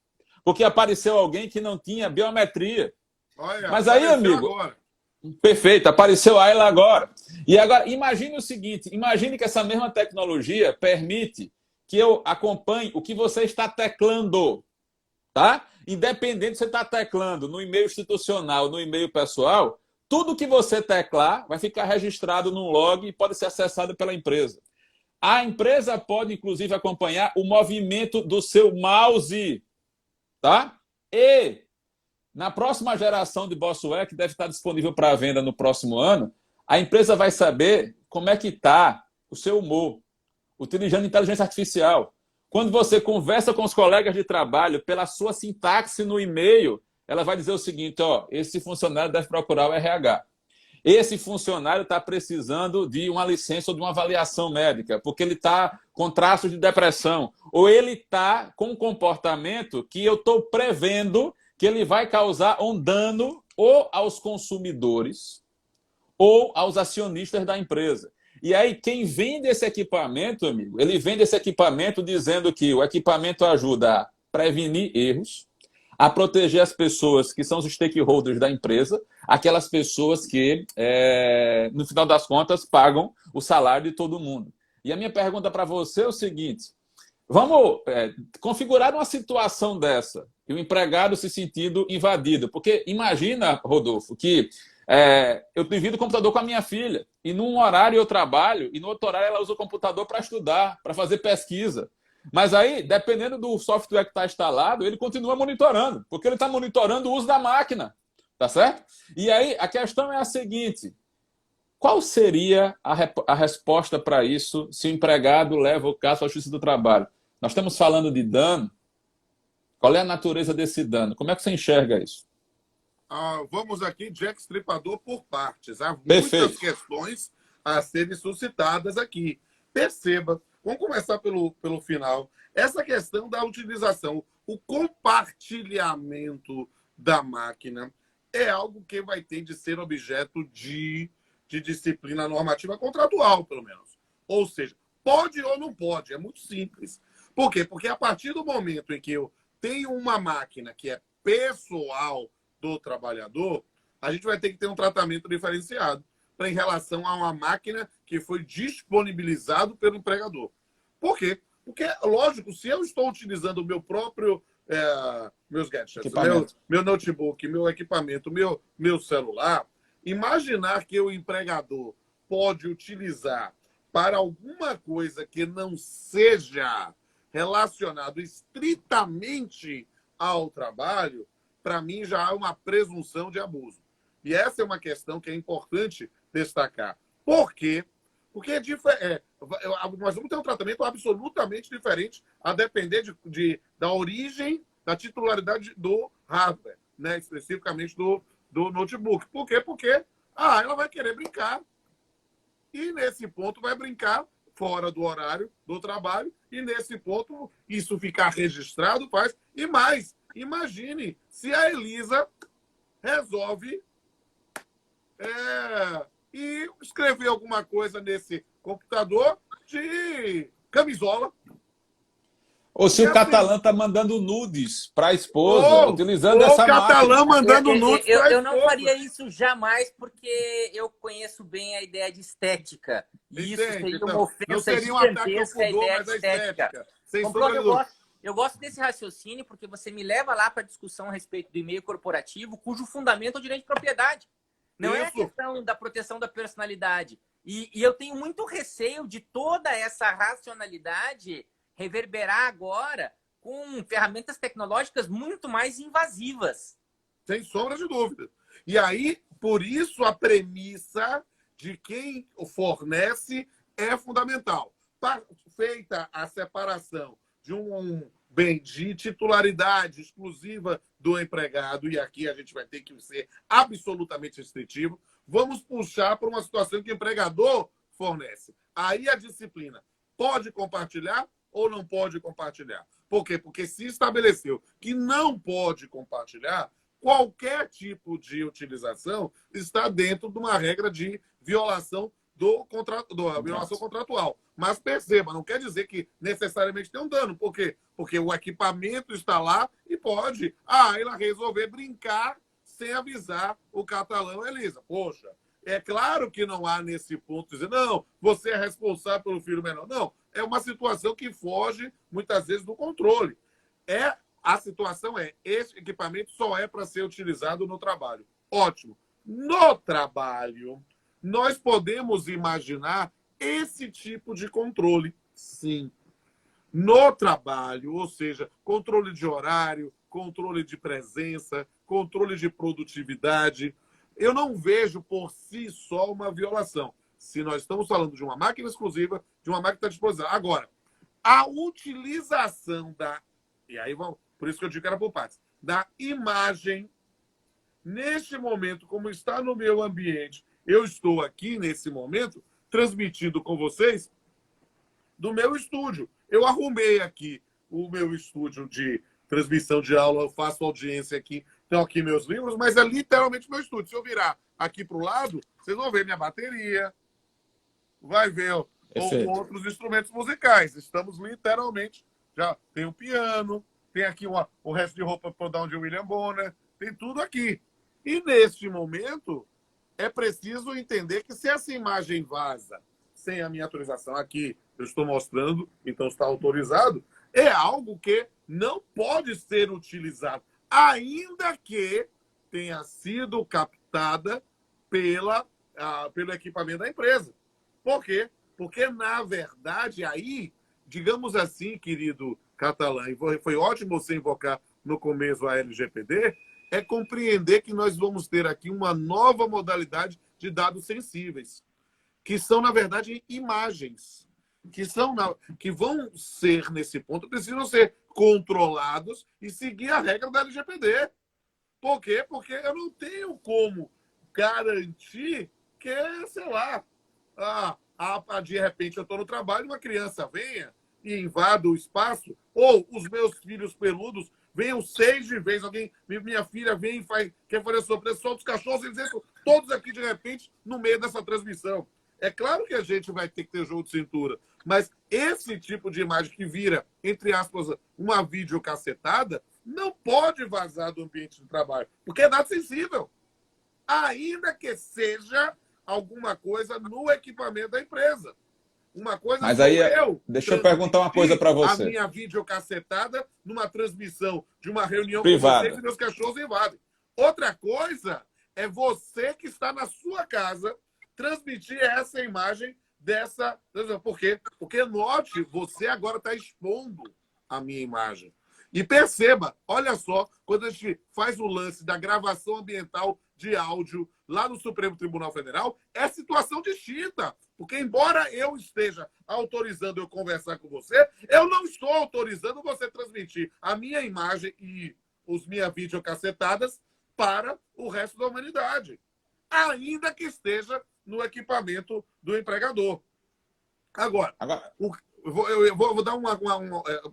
Porque apareceu alguém que não tinha biometria. Olha, mas aí, amigo, agora. Perfeito, apareceu a Ayla agora. E agora, imagine o seguinte, imagine que essa mesma tecnologia permite que eu acompanhe o que você está teclando, tá? Independente se você está teclando no e-mail institucional, no e-mail pessoal, tudo que você teclar vai ficar registrado num log e pode ser acessado pela empresa. A empresa pode, inclusive, acompanhar o movimento do seu mouse, tá? E na próxima geração de BOSWeb, que deve estar disponível para venda no próximo ano, a empresa vai saber como é que está o seu humor, utilizando inteligência artificial. Quando você conversa com os colegas de trabalho, pela sua sintaxe no e-mail, ela vai dizer o seguinte, ó, esse funcionário deve procurar o RH. Esse funcionário está precisando de uma licença ou de uma avaliação médica, porque ele está com traços de depressão, ou ele está com um comportamento que eu estou prevendo que ele vai causar um dano ou aos consumidores ou aos acionistas da empresa. E aí, quem vende esse equipamento, amigo, ele vende esse equipamento dizendo que o equipamento ajuda a prevenir erros, a proteger as pessoas que são os stakeholders da empresa, aquelas pessoas que, no final das contas, pagam o salário de todo mundo. E a minha pergunta para você é o seguinte, vamos configurar uma situação dessa, e o empregado se sentindo invadido, porque imagina, Rodolfo, que eu divido o computador com a minha filha, e num horário eu trabalho, e no outro horário ela usa o computador para estudar, para fazer pesquisa. Mas aí, dependendo do software que está instalado, ele continua monitorando, porque ele está monitorando o uso da máquina, tá certo? E aí, a questão é a seguinte, qual seria a resposta para isso se o empregado leva o caso à Justiça do Trabalho? Nós estamos falando de dano, qual é a natureza desse dano? Como é que você enxerga isso? Vamos aqui, Jack Stripador, por partes. Há Perfeito. muitas questões a serem suscitadas aqui. Perceba, vamos começar pelo final. Essa questão da utilização, o compartilhamento da máquina é algo que vai ter de ser objeto de disciplina normativa contratual, pelo menos. Ou seja, pode ou não pode, é muito simples. Por quê? Porque a partir do momento em que eu tenho uma máquina que é pessoal do trabalhador, a gente vai ter que ter um tratamento diferenciado em relação a uma máquina que foi disponibilizado pelo empregador. Por quê? Porque, lógico, se eu estou utilizando o meu próprio, meus gadgets, meu notebook, meu equipamento, meu celular, imaginar que o empregador pode utilizar para alguma coisa que não seja relacionado estritamente ao trabalho, para mim já há uma presunção de abuso. E essa é uma questão que é importante destacar. Por quê? Porque nós vamos ter um tratamento absolutamente diferente a depender da origem, da titularidade do hardware, né? Especificamente do notebook. Por quê? Porque ela vai querer brincar. E nesse ponto vai brincar fora do horário do trabalho. E nesse ponto isso ficar registrado faz. E mais, imagine se a Elisa resolve e escrever alguma coisa nesse computador de camisola. Ou se o Catalã está mandando nudes para a esposa, utilizando essa máquina. O Catalã mandando nudes para a esposa. Eu não faria isso jamais, porque eu conheço bem a ideia de estética. E isso seria uma ofensa gigantesca à ideia de estética. Eu gosto desse raciocínio porque você me leva lá para a discussão a respeito do e-mail corporativo, cujo fundamento é o direito de propriedade. Não é a questão da proteção da personalidade. E eu tenho muito receio de toda essa racionalidade reverberar agora com ferramentas tecnológicas muito mais invasivas. Sem sombra de dúvida. E aí, por isso, a premissa de quem fornece é fundamental. Feita a separação de um bem de titularidade exclusiva do empregado, e aqui a gente vai ter que ser absolutamente restritivo, vamos puxar para uma situação que o empregador fornece. Aí a disciplina pode compartilhar ou não pode compartilhar. Por quê? Porque se estabeleceu que não pode compartilhar, qualquer tipo de utilização está dentro de uma regra de violação violação contratual. Mas perceba, não quer dizer que necessariamente tem um dano. Por quê? Porque o equipamento está lá e pode ela resolver brincar sem avisar o Catalã ou a Elisa. Poxa, é claro que não há nesse ponto dizer, não, você é responsável pelo filho menor. Não, é uma situação que foge, muitas vezes, do controle. A situação esse equipamento só é para ser utilizado no trabalho. Ótimo. No trabalho, nós podemos imaginar esse tipo de controle, sim. No trabalho, ou seja, controle de horário, controle de presença, controle de produtividade. Eu não vejo por si só uma violação. Se nós estamos falando de uma máquina exclusiva, de uma máquina à disposição. Agora, a utilização e aí vamos, por isso que eu digo que era por partes, da imagem, neste momento, como está no meu ambiente, eu estou aqui, nesse momento, transmitindo com vocês do meu estúdio. Eu arrumei aqui o meu estúdio de transmissão de aula, eu faço audiência aqui, estão aqui meus livros, mas é literalmente meu estúdio. Se eu virar aqui para o lado, vocês vão ver minha bateria, vai ver outros instrumentos musicais. Estamos literalmente, já tem o piano, tem aqui o resto de roupa para dar de William Bonner, tem tudo aqui. E neste momento, é preciso entender que se essa imagem vaza sem a minha autorização, aqui eu estou mostrando, então está autorizado, é algo que não pode ser utilizado, ainda que tenha sido captada pelo equipamento da empresa. Por quê? Porque, na verdade, aí, digamos assim, querido Catalã, e foi ótimo você invocar no começo a LGPD, é compreender que nós vamos ter aqui uma nova modalidade de dados sensíveis, que são, na verdade, imagens, que vão ser, nesse ponto, precisam ser controlados e seguir a regra da LGPD. Por quê? Porque eu não tenho como garantir que, sei lá, de repente eu estou no trabalho, uma criança venha e invada o espaço, ou os meus filhos peludos venham 6 de vez, minha filha vem e quer fazer surpresa, solta os cachorros, eles entram todos aqui de repente no meio dessa transmissão. É claro que a gente vai ter que ter jogo de cintura, mas esse tipo de imagem que vira, entre aspas, uma videocacetada, não pode vazar do ambiente de trabalho, porque é dado sensível. Ainda que seja alguma coisa no equipamento da empresa. Uma coisa Mas sou aí, eu deixa eu perguntar uma coisa transmitir para a você. minha videocacetada numa transmissão de uma reunião com vocês Privada. e meus cachorros invadem. Outra coisa é você que está na sua casa transmitir essa imagem dessa... Por quê? Porque, note, você agora está expondo a minha imagem. E perceba, olha só, quando a gente faz o lance da gravação ambiental de áudio lá no Supremo Tribunal Federal, é situação distinta. Porque, embora eu esteja autorizando eu conversar com você, eu não estou autorizando você transmitir a minha imagem e os minhas videocacetadas para o resto da humanidade. Ainda que esteja no equipamento do empregador. Agora, eu vou dar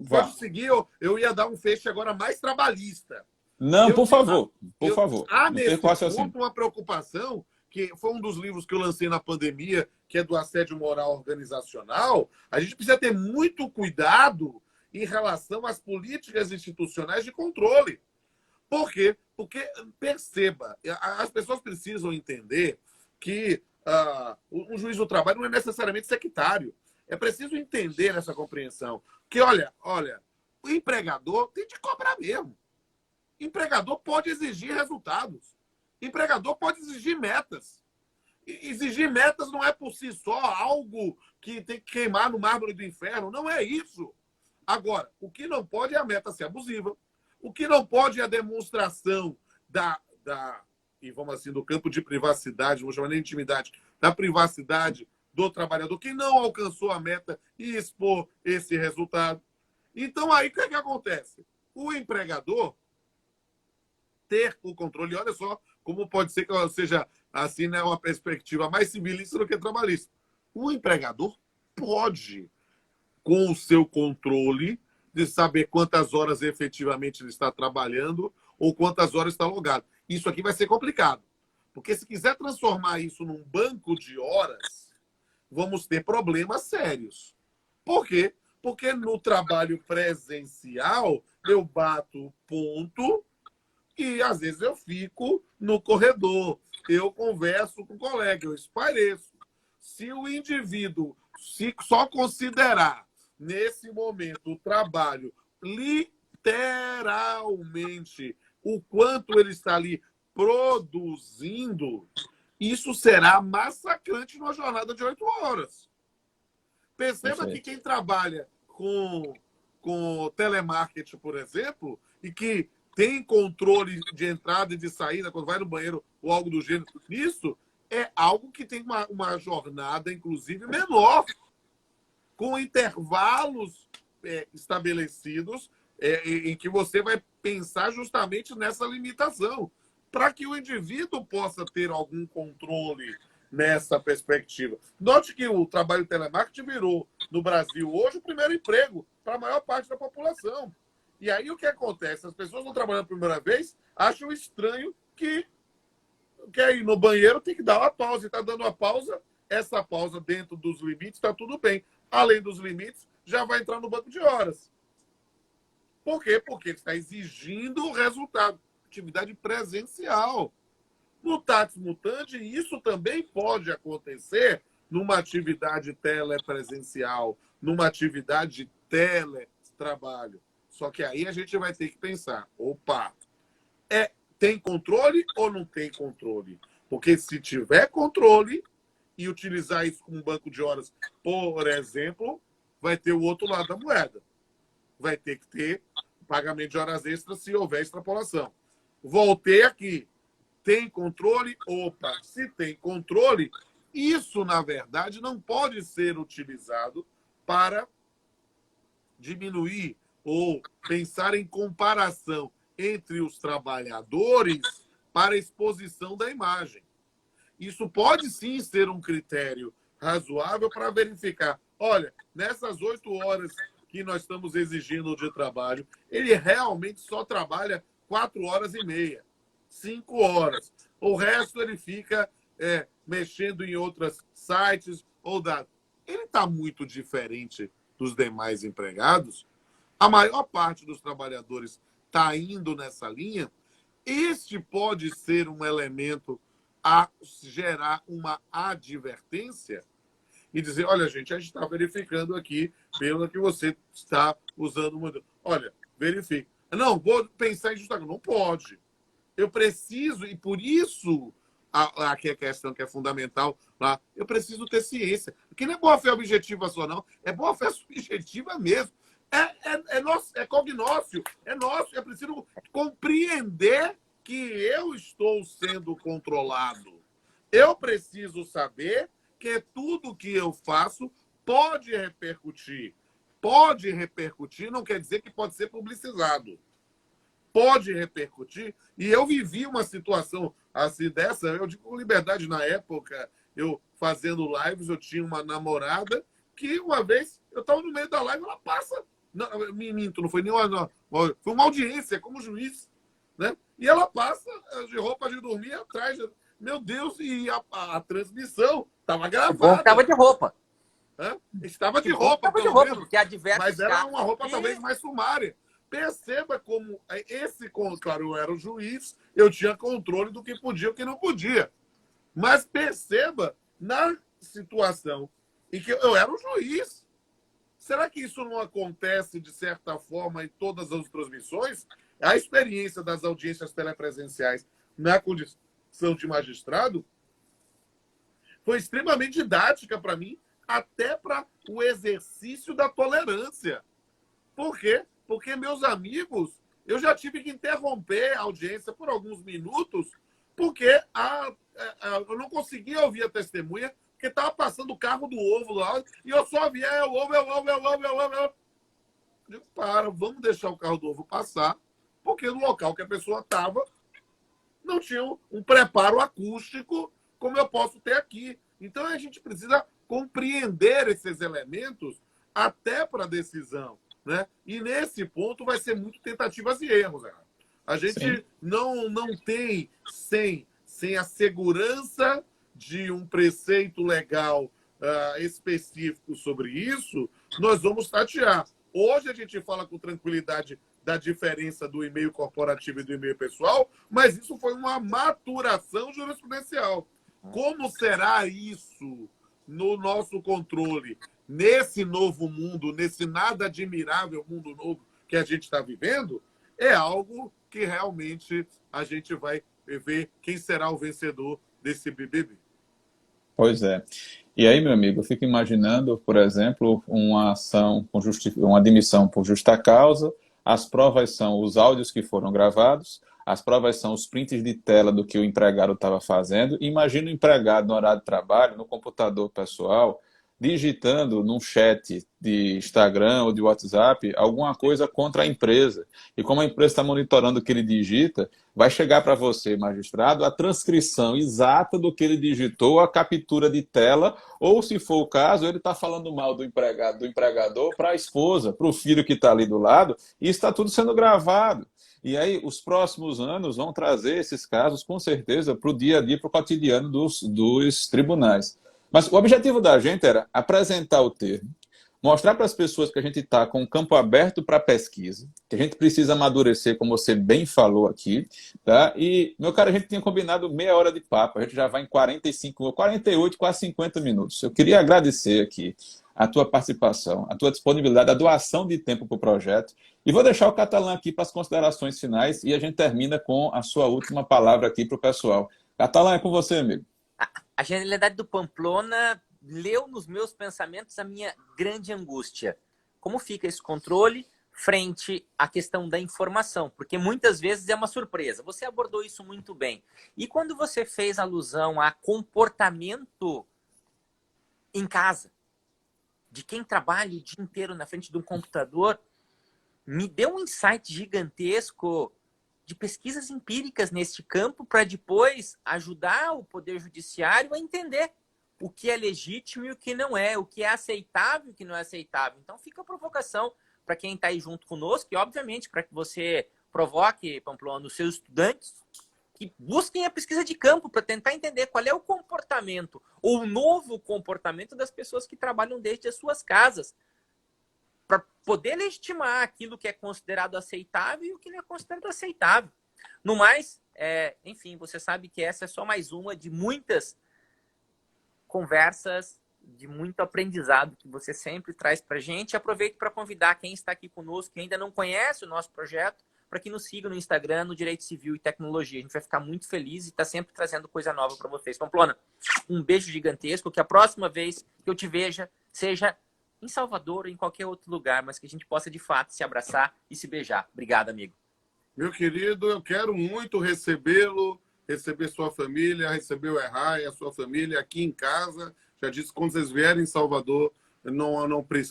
pode seguir, eu ia dar um fecho agora mais trabalhista. Não, por favor, por favor. Há Não nesse perca o raciocínio. ponto uma preocupação, que foi um dos livros que eu lancei na pandemia, que é do assédio moral organizacional. A gente precisa ter muito cuidado em relação às políticas institucionais de controle. Por quê? Porque, perceba, as pessoas precisam entender que o juiz do trabalho não é necessariamente sectário. É preciso entender essa compreensão. Que, olha, o empregador tem de cobrar mesmo. Empregador pode exigir resultados. Empregador pode exigir metas. E exigir metas não é por si só algo que tem que queimar no mármore do inferno. Não é isso. Agora, o que não pode é a meta ser abusiva. O que não pode é a demonstração e vamos assim, do campo de privacidade, vou chamar de intimidade, da privacidade do trabalhador que não alcançou a meta e expor esse resultado. Então, aí, o que acontece? O empregador ter o controle, olha só como pode ser que seja assim, né, uma perspectiva mais civilista do que trabalhista. O empregador pode, com o seu controle, de saber quantas horas efetivamente ele está trabalhando ou quantas horas está logado. Isso aqui vai ser complicado. Porque se quiser transformar isso num banco de horas, vamos ter problemas sérios. Por quê? Porque no trabalho presencial, eu bato ponto e às vezes eu fico no corredor, eu converso com o colega, eu espareço. Se o indivíduo só considerar nesse momento o trabalho literalmente o quanto ele está ali produzindo, isso será massacrante numa jornada de 8 horas. Perceba que quem trabalha com telemarketing, por exemplo, e que tem controle de entrada e de saída, quando vai no banheiro ou algo do gênero, isso é algo que tem uma jornada, inclusive, menor, com intervalos estabelecidos em que você vai pensar justamente nessa limitação, para que o indivíduo possa ter algum controle nessa perspectiva. Note que o trabalho telemarketing virou, no Brasil hoje, o primeiro emprego para a maior parte da população. E aí o que acontece? As pessoas estão trabalhando pela primeira vez, acham estranho que quer ir no banheiro, tem que dar uma pausa. E está dando uma pausa, essa pausa dentro dos limites, está tudo bem. Além dos limites, já vai entrar no banco de horas. Por quê? Porque ele está exigindo o resultado. Atividade presencial. Mutatis mutandis, isso também pode acontecer numa atividade telepresencial, numa atividade de teletrabalho. Só que aí a gente vai ter que pensar, opa, tem controle ou não tem controle? Porque se tiver controle e utilizar isso como banco de horas, por exemplo, vai ter o outro lado da moeda. Vai ter que ter pagamento de horas extras se houver extrapolação. Voltei aqui. Tem controle? Opa, se tem controle, isso, na verdade, não pode ser utilizado para diminuir ou pensar em comparação entre os trabalhadores para a exposição da imagem. Isso pode sim ser um critério razoável para verificar. Olha, nessas 8 horas que nós estamos exigindo de trabalho, ele realmente só trabalha 4 horas e meia, 5 horas. O resto ele fica mexendo em outros sites, ou dados. Ele está muito diferente dos demais empregados. A maior parte dos trabalhadores está indo nessa linha. Este pode ser um elemento a gerar uma advertência e dizer, olha, gente, a gente está verificando aqui pelo que você está usando muito. Olha, verifique. Não, vou pensar em justiça. Não pode. Eu preciso, e por isso aqui a questão que é fundamental lá, eu preciso ter ciência. Porque não é boa-fé objetiva só, não. É boa-fé subjetiva mesmo. É cognócio, é nosso. É preciso compreender que eu estou sendo controlado. Eu preciso saber que tudo que eu faço pode repercutir. Pode repercutir não quer dizer que pode ser publicizado. Pode repercutir. E eu vivi uma situação assim dessa, eu digo com liberdade na época, eu fazendo lives, eu tinha uma namorada que uma vez, eu estava no meio da live, ela passa... Não, minto, não foi nenhuma... Foi uma audiência como juiz, né? E ela passa de roupa de dormir atrás. Meu Deus, e a transmissão estava gravada. Estava de roupa. Estava de roupa, pelo menos. Porque mas era uma roupa talvez mais sumária. Perceba como claro, eu era o juiz, eu tinha controle do que podia e o que não podia. Mas perceba na situação em que eu era o juiz. Será que isso não acontece, de certa forma, em todas as transmissões? A experiência das audiências telepresenciais na condição de magistrado foi extremamente didática para mim, até para o exercício da tolerância. Por quê? Porque, meus amigos, eu já tive que interromper a audiência por alguns minutos, porque eu não conseguia ouvir a testemunha, porque estava passando o carro do ovo lá, e eu só via é o ovo. Eu digo, vamos deixar o carro do ovo passar, porque no local que a pessoa estava não tinha um preparo acústico como eu posso ter aqui. Então, a gente precisa compreender esses elementos até para a decisão, né? E nesse ponto vai ser muito tentativas e erros. Né? A gente não tem, sem a segurança de um preceito legal específico sobre isso, nós vamos tatear. Hoje a gente fala com tranquilidade da diferença do e-mail corporativo e do e-mail pessoal, mas isso foi uma maturação jurisprudencial. Como será isso no nosso controle, nesse novo mundo, nesse nada admirável mundo novo que a gente está vivendo? É algo que realmente a gente vai ver quem será o vencedor desse BBB. Pois é. E aí, meu amigo, eu fico imaginando, por exemplo, uma ação, uma admissão por justa causa. As provas são os áudios que foram gravados, as provas são os prints de tela do que o empregado estava fazendo. Imagina o empregado no horário de trabalho, no computador pessoal, digitando num chat de Instagram ou de WhatsApp alguma coisa contra a empresa. E como a empresa está monitorando o que ele digita, vai chegar para você, magistrado, a transcrição exata do que ele digitou, a captura de tela, ou, se for o caso, ele está falando mal do empregado, do empregador para a esposa, para o filho que está ali do lado, e está tudo sendo gravado. E aí, os próximos anos vão trazer esses casos, com certeza, para o dia a dia, para o cotidiano dos tribunais. Mas o objetivo da gente era apresentar o termo, mostrar para as pessoas que a gente está com um campo aberto para pesquisa, que a gente precisa amadurecer, como você bem falou aqui, tá? E, meu cara, a gente tinha combinado meia hora de papo, a gente já vai em 45, 48, quase 50 minutos. Eu queria agradecer aqui a tua participação, a tua disponibilidade, a doação de tempo para o projeto. E vou deixar o Catalã aqui para as considerações finais e a gente termina com a sua última palavra aqui para o pessoal. Catalã, é com você, amigo. A genialidade do Pamplona leu nos meus pensamentos a minha grande angústia. Como fica esse controle frente à questão da informação? Porque muitas vezes é uma surpresa. Você abordou isso muito bem. E quando você fez alusão a comportamento em casa, de quem trabalha o dia inteiro na frente de um computador, me deu um insight gigantesco de pesquisas empíricas neste campo para depois ajudar o Poder Judiciário a entender o que é legítimo e o que não é, o que é aceitável e o que não é aceitável. Então fica a provocação para quem está aí junto conosco e, obviamente, para que você provoque, Pamplona, os seus estudantes que busquem a pesquisa de campo para tentar entender qual é o comportamento ou o novo comportamento das pessoas que trabalham desde as suas casas, para poder legitimar aquilo que é considerado aceitável e o que não é considerado aceitável. No mais, enfim, você sabe que essa é só mais uma de muitas conversas, de muito aprendizado que você sempre traz para a gente. Aproveito para convidar quem está aqui conosco, que ainda não conhece o nosso projeto, para que nos siga no Instagram, no Direito Civil e Tecnologia. A gente vai ficar muito feliz e está sempre trazendo coisa nova para vocês. Pamplona, um beijo gigantesco, que a próxima vez que eu te veja seja em Salvador ou em qualquer outro lugar, mas que a gente possa, de fato, se abraçar e se beijar. Obrigado, amigo. Meu querido, eu quero muito recebê-lo, receber sua família, receber o Erra e a sua família aqui em casa. Já disse, quando vocês vierem em Salvador,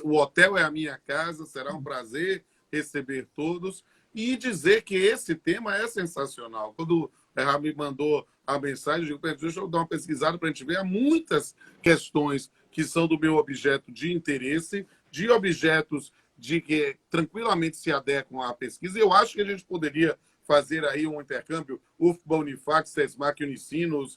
o hotel é a minha casa, será um prazer receber todos. E dizer que esse tema é sensacional. Quando o Erra me mandou a mensagem, eu digo, deixa eu dar uma pesquisada para a gente ver. Há muitas questões que são do meu objeto de interesse, de objetos de que tranquilamente se adequam à pesquisa. Eu acho que a gente poderia fazer aí um intercâmbio, UFBA, Unifax, SESMAC, Unicinos,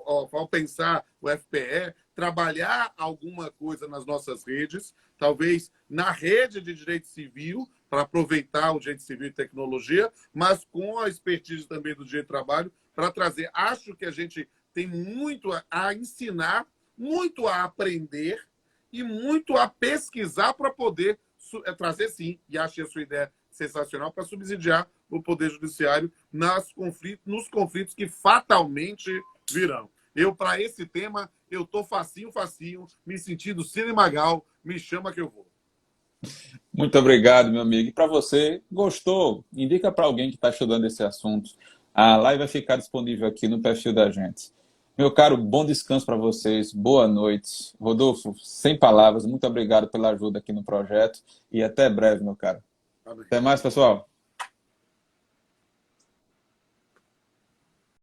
ao pensar o FPE, trabalhar alguma coisa nas nossas redes, talvez na rede de direito civil, para aproveitar o direito civil e tecnologia, mas com a expertise também do direito do trabalho, para trazer. Acho que a gente tem muito a ensinar, muito a aprender e muito a pesquisar para poder trazer, sim, e achei a sua ideia sensacional, para subsidiar o Poder Judiciário nos conflitos que fatalmente virão. Para esse tema, eu estou facinho, me sentindo Cine Magal, me chama que eu vou. Muito obrigado, meu amigo. E para você, gostou? Indica para alguém que está estudando esse assunto. A live vai ficar disponível aqui no perfil da gente. Meu caro, bom descanso para vocês. Boa noite. Rodolfo, sem palavras, muito obrigado pela ajuda aqui no projeto e até breve, meu caro. Até mais, pessoal.